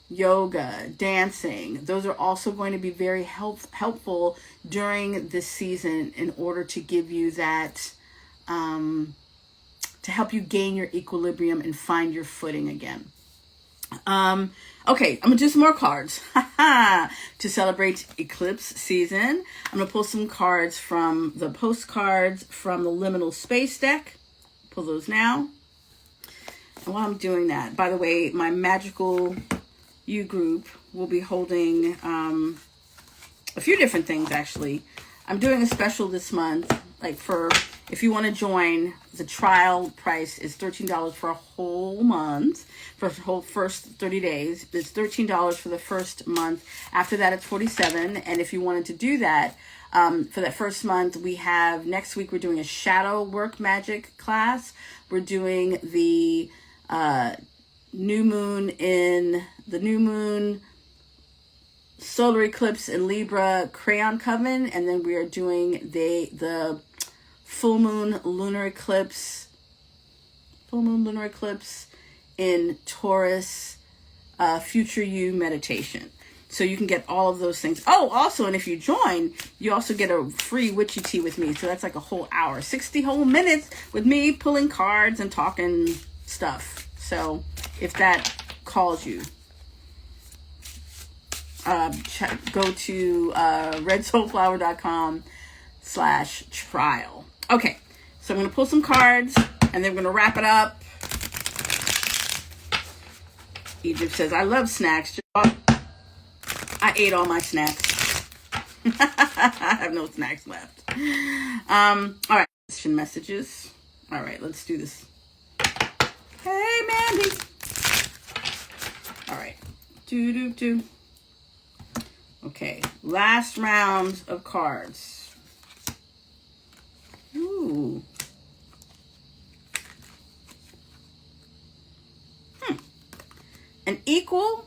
yoga, dancing. Those are also going to be very helpful during this season in order to give you that, to help you gain your equilibrium and find your footing again. Okay, I'm gonna do some more cards to celebrate eclipse season. I'm gonna pull some cards from the postcards from the Liminal Space deck. Pull those now. And while I'm doing that, by the way, my Magical You group will be holding a few different things, actually. I'm doing a special this month, like if you want to join, the trial price is $13 for a whole month, for the whole first 30 days. It's $13 for the first month. After that, it's $47. And if you wanted to do that, for that first month, next week, we're doing a shadow work magic class. We're doing the new moon solar eclipse in Libra crayon coven, and then we are doing the full moon lunar eclipse in Taurus future you meditation. So you can get all of those things. Oh, also, and if you join, you also get a free witchy tea with me. So that's like a whole hour, 60 whole minutes with me pulling cards and talking stuff. So if that calls you, go to redsoulflower.com/trial. Okay, so I'm going to pull some cards and then we're going to wrap it up. Egypt says, I love snacks. I ate all my snacks. I have no snacks left. All right, question messages. All right, let's do this. Hey, Mandy. All right. Okay, last round of cards. Ooh. An equal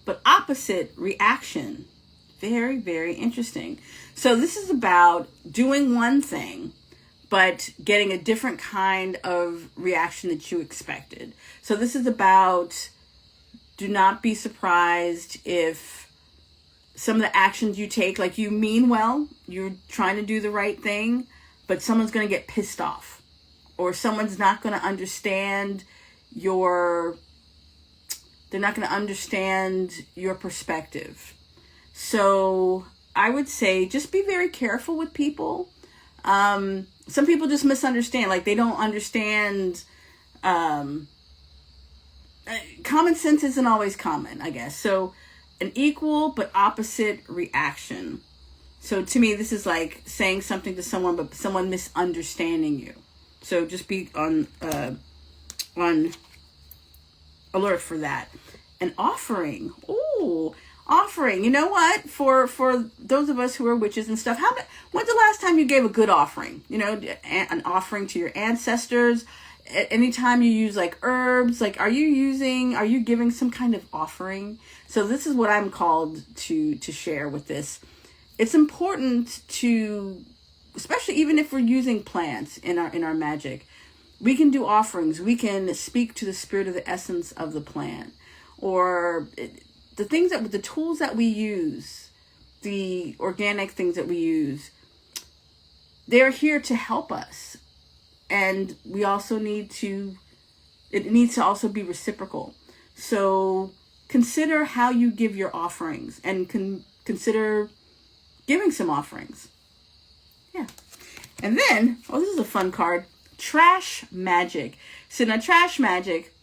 but opposite reaction. Very, very interesting. So this is about doing one thing, but getting a different kind of reaction that you expected. So this is about, do not be surprised if some of the actions you take, like you mean well, you're trying to do the right thing, but someone's going to get pissed off, or someone's not going to understand they're not going to understand your perspective. So I would say just be very careful with people. Some people just misunderstand, like they don't understand. Common sense isn't always common, I guess. So an equal but opposite reaction. So to me, this is like saying something to someone, but someone misunderstanding you. So just be on alert for that. An offering. Ooh, offering. You know what? For those of us who are witches and stuff, when's the last time you gave a good offering? You know, an offering to your ancestors. Anytime you use like herbs, like are you giving some kind of offering? So this is what I'm called to share with this. It's important to, especially even if we're using plants in our magic, we can do offerings. We can speak to the spirit of the essence of the plant, or the tools that we use, the organic things that we use. They're here to help us. And we also it needs to also be reciprocal. So consider how you give your offerings, and consider giving some offerings. Yeah. And then, this is a fun card. Trash magic. So now trash magic,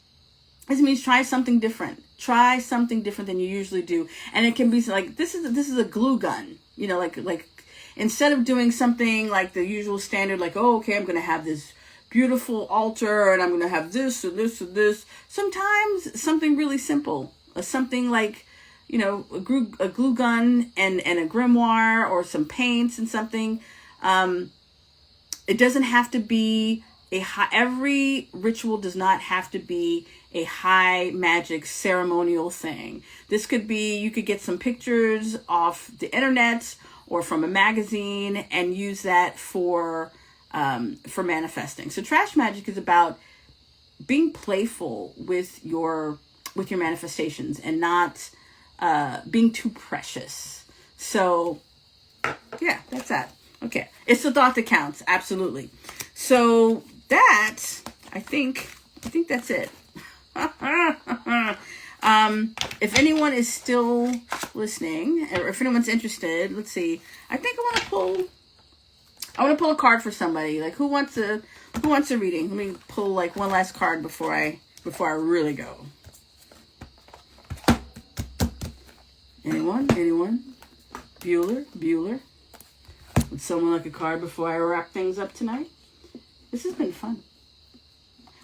this means try something different. Try something different than you usually do. And it can be like, this is a glue gun. You know, like instead of doing something like the usual standard, like, oh, okay, I'm going to have this beautiful altar and I'm going to have this or this or this. Sometimes something really simple, something like, you know, a glue gun and a grimoire or some paints and something. It doesn't have to be every ritual does not have to be a high magic ceremonial thing. This could be, you could get some pictures off the internet or from a magazine and use that for manifesting. So trash magic is about being playful with your manifestations and not being too precious. So yeah, that's that. Okay, it's the thought that counts. Absolutely. So that, I think that's it. If anyone is still listening, or if anyone's interested, let's see. I think I want to pull a card for somebody. Like who wants a reading? Let me pull like one last card before I really go. Anyone? Bueller? Would someone like a card before I wrap things up tonight? This has been fun.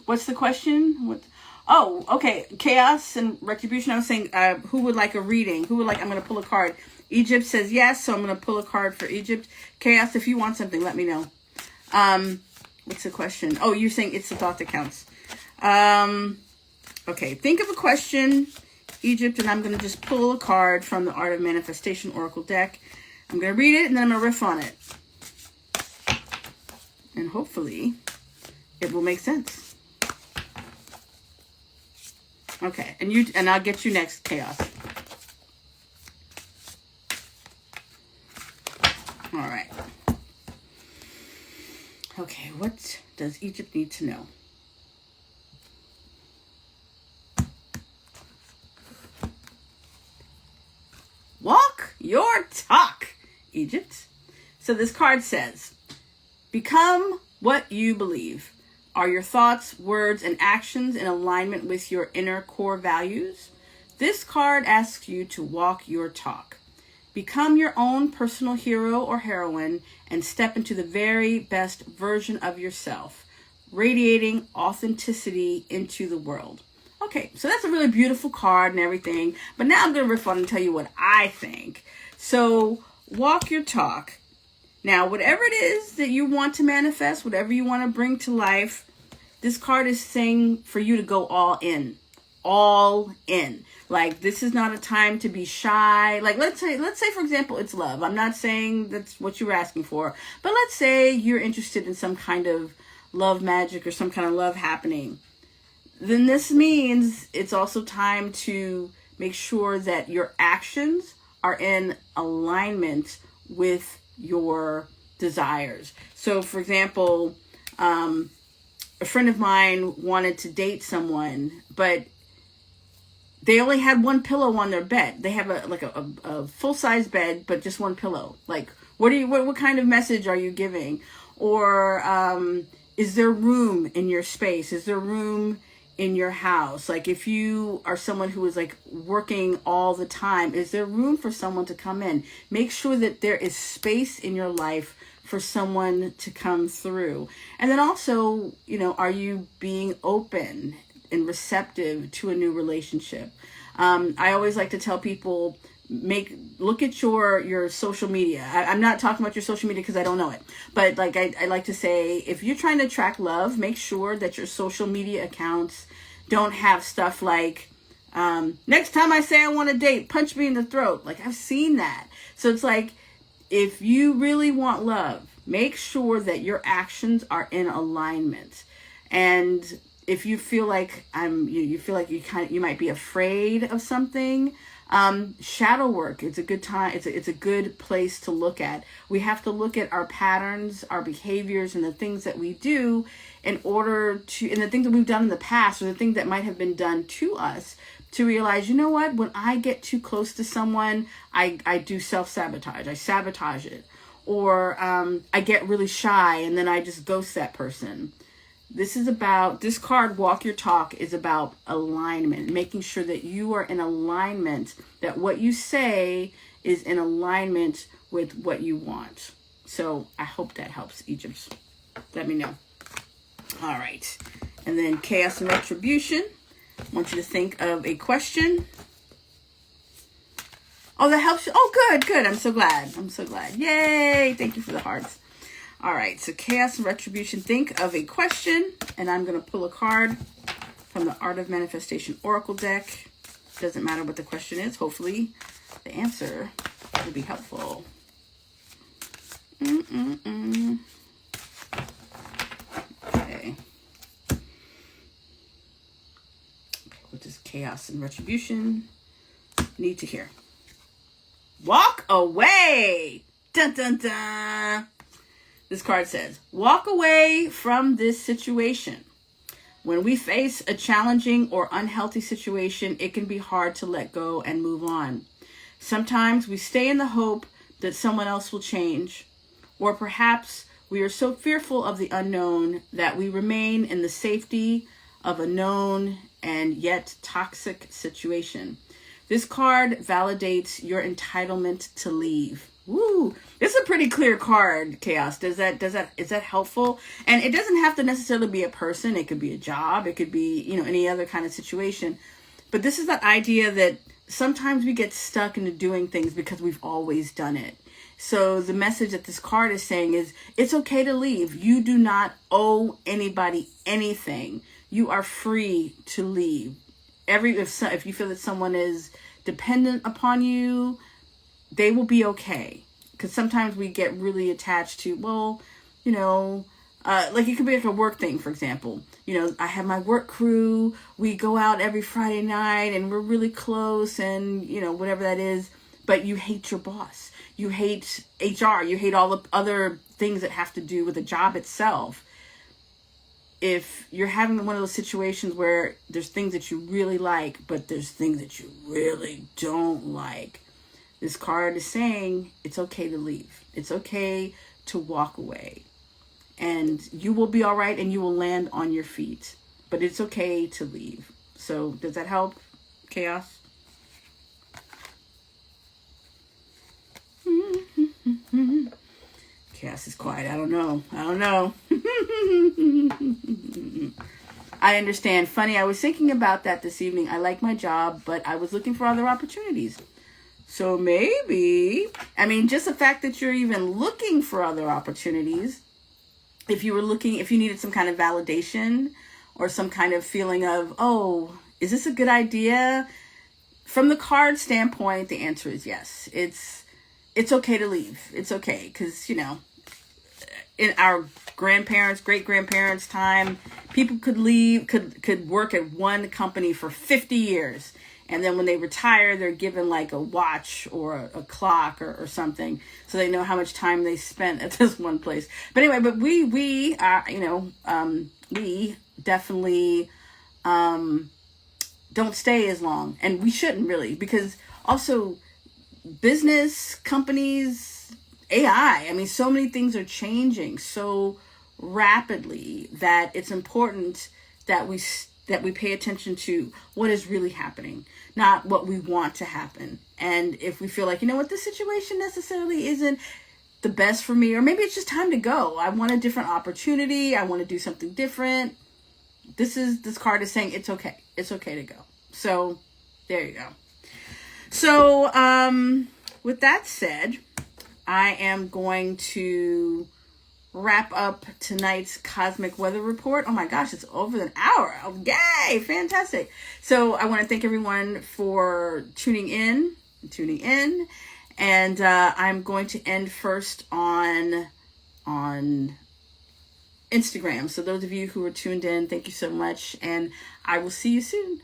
What's the question? Oh, okay. Chaos and retribution. I was saying, who would like a reading? I'm going to pull a card. Egypt says yes, so I'm going to pull a card for Egypt. Chaos, if you want something, let me know. What's the question? Oh, you're saying it's the thought that counts. Okay, think of a question, Egypt, and I'm going to just pull a card from the Art of Manifestation Oracle deck. I'm going to read it, and then I'm going to riff on it. And hopefully, it will make sense. Okay, and I'll get you next, Chaos. All right. Okay, what does Egypt need to know? Walk your talk, Egypt. So this card says, become what you believe. Are your thoughts, words, and actions in alignment with your inner core values? This card asks you to walk your talk. Become your own personal hero or heroine and step into the very best version of yourself, radiating authenticity into the world. Okay, so that's a really beautiful card and everything, but now I'm going to riff on and tell you what I think. So, walk your talk. Now, whatever it is that you want to manifest, whatever you want to bring to life, this card is saying for you to go all in. all in. Like, this is not a time to be shy. Like, let's say, for example, it's love. I'm not saying that's what you were asking for, but let's say you're interested in some kind of love magic or some kind of love happening. Then this means it's also time to make sure that your actions are in alignment with your desires. So, for example, a friend of mine wanted to date someone, but they only had one pillow on their bed. They have a full-size bed, but just one pillow. Like, what kind of message are you giving? Or is there room in your space? Is there room in your house? Like, if you are someone who is like working all the time, is there room for someone to come in? Make sure that there is space in your life for someone to come through. And then also, are you being open and receptive to a new relationship? I always like to tell people, look at your social media. I'm not talking about your social media because I don't know it, but like I like to say, if you're trying to attract love, make sure that your social media accounts don't have stuff like, next time I say I want to date, punch me in the throat. Like, I've seen that. So it's like, if you really want love, make sure that your actions are in alignment. And if you feel like you might be afraid of something, shadow work. It's a good time. It's a good place to look at. We have to look at our patterns, our behaviors, and the things that we do and the things that we've done in the past, or the things that might have been done to us, to realize, you know what, when I get too close to someone, I do self-sabotage. I sabotage it. Or I get really shy and then I just ghost that person. This card, Walk Your Talk, is about alignment, making sure that you are in alignment, that what you say is in alignment with what you want. So I hope that helps, Egypt. Let me know. All right. And then Chaos and Retribution. I want you to think of a question. Oh, that helps you. Oh, good. I'm so glad. Yay. Thank you for the hearts. All right, so Chaos and Retribution, think of a question, and I'm going to pull a card from the Art of Manifestation Oracle deck. Doesn't matter what the question is. Hopefully, the answer will be helpful. Okay. What does Chaos and Retribution need to hear? Walk away! Dun, dun, dun! This card says, walk away from this situation. When we face a challenging or unhealthy situation, it can be hard to let go and move on. Sometimes we stay in the hope that someone else will change, or perhaps we are so fearful of the unknown that we remain in the safety of a known and yet toxic situation. This card validates your entitlement to leave. Woo! This is a pretty clear card, Chaos. Is that helpful? And it doesn't have to necessarily be a person. It could be a job. It could be, any other kind of situation. But this is that idea that sometimes we get stuck into doing things because we've always done it. So the message that this card is saying is, it's okay to leave. You do not owe anybody anything. You are free to leave. If you feel that someone is dependent upon you, they will be okay. Because sometimes we get really attached to, like it could be like a work thing, for example. I have my work crew. We go out every Friday night and we're really close and, whatever that is. But you hate your boss. You hate HR. You hate all the other things that have to do with the job itself. If you're having one of those situations where there's things that you really like, but there's things that you really don't like, this card is saying it's okay to leave. It's okay to walk away. And you will be all right and you will land on your feet. But it's okay to leave. So does that help, Chaos? Chaos is quiet. I don't know. I understand. Funny, I was thinking about that this evening. I like my job, but I was looking for other opportunities. So maybe, just the fact that you're even looking for other opportunities, if you needed some kind of validation or some kind of feeling of, Is this a good idea? From the card standpoint, the answer is yes. It's okay to leave. It's okay, because, you know, in our grandparents, great-grandparents' time, people could leave, could work at one company for 50 years. And then when they retire, they're given like a watch or a clock or something, so they know how much time they spent at this one place. But anyway, but we definitely don't stay as long, and we shouldn't really, because also business, companies, AI, I mean, so many things are changing so rapidly that it's important that we pay attention to what is really happening, not what we want to happen. And if we feel like, you know what, this situation necessarily isn't the best for me, or maybe it's just time to go, I want a different opportunity, I want to do something different, this card is saying it's okay to go. So there you go. So with that said, I am going to wrap up tonight's cosmic weather report. Oh my gosh, it's over an hour. Oh, yay, fantastic. So I want to thank everyone for tuning in, and I'm going to end first on Instagram. So those of you who are tuned in, thank you so much, and I will see you soon.